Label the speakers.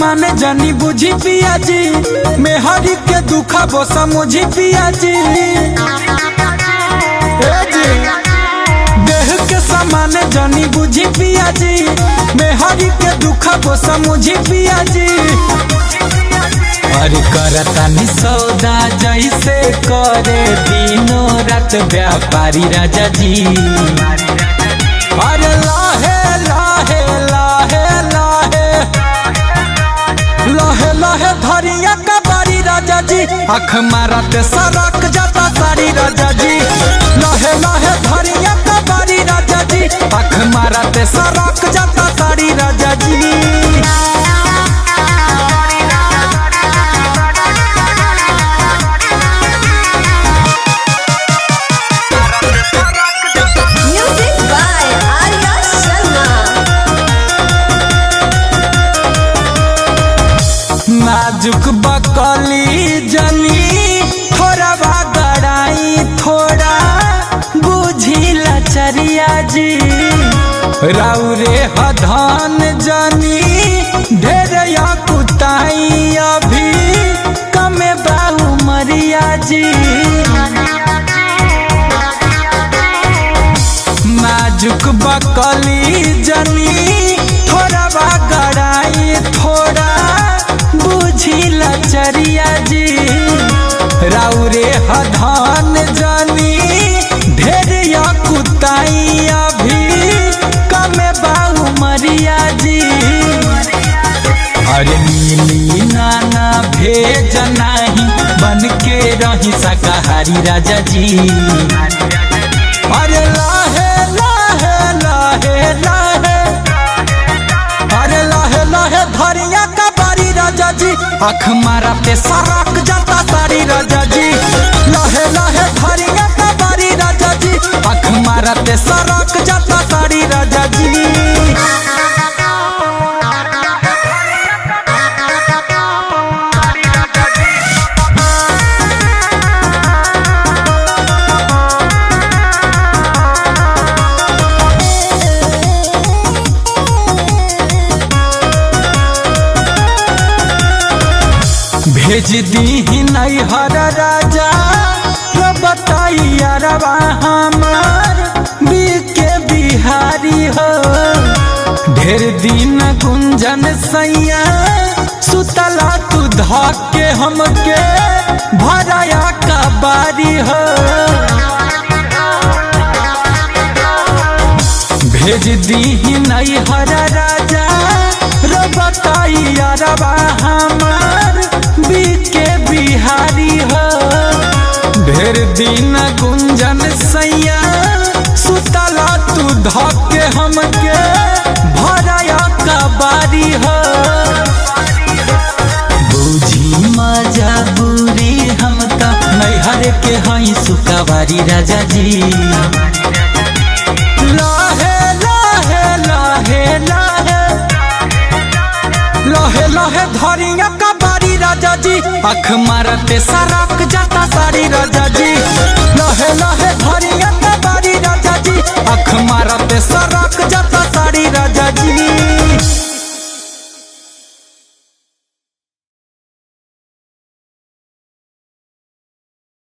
Speaker 1: समान जानी बुझी पिया जी, मेहरी के दुखा वो समझी पिया जी। देह के समान जानी बुझी पिया जी, मेहरी के दुखा वो समझी पिया जी। अरे करतानी सौदा जैसे करे दिनों रात व्यापारी राजा जी। अरे लाहे लाहे लाहे लाहे लाहे लाहे धरिया का बारी राजा जी, आँख मारते सरक जाता सारी राजा जी। लाहे लाहे धरिया का बारी राजा जी, आँख मारते सरक जाता सारी राजा जी। नाजुक बकली जनी थोड़ा गड़ाई, थोड़ा बुझी लचरिया जी। राउरे हधन जनी ढेर कुताई, अभी कमे बाहू मरिया जी। नाजुक बकली जनी थोड़ा गड़ाई, थोड़ा बुझी लचरिया जी। राउरे हधन जानी ढेर कुताई, अभी कमे बाहू मरिया जी। अरे मिली नाना भेज नहीं, बन के रही शाकाहारी राजा जी। अरे लाहे लाहे लाहे लाहे अरे लाहे लाहे धरिया का बारी राजा जी, आँख मारते सरक जाता सारी राजा जी। लाहे लाहे धरिया का बारी राजा जी, आँख मारते सरक जाता सारी राजा जी। भेज दी नहीं हर राजा तो बताइया रवा हमार बीके बिहारी हो। ढेर दिन गुंजन सैया सुतला तू धके हमके भराया का बारी हो। भेज दी नहीं हर राजा रो बताइया रवा हमार बीके बिहारी हो। ढेर दिन गुंजन सैया सुतला तू धके हमके भराया का बारी हो। बुझी मजबूरी हम तो नैहर के हई सुखवारी राजा जी। लाहे लाहे लाहे लाहे लाहे लाहे धरिया का बारी राजा जी, आँख मारते सरक जाता सारी राजा जी। लाहे लाहे धरिया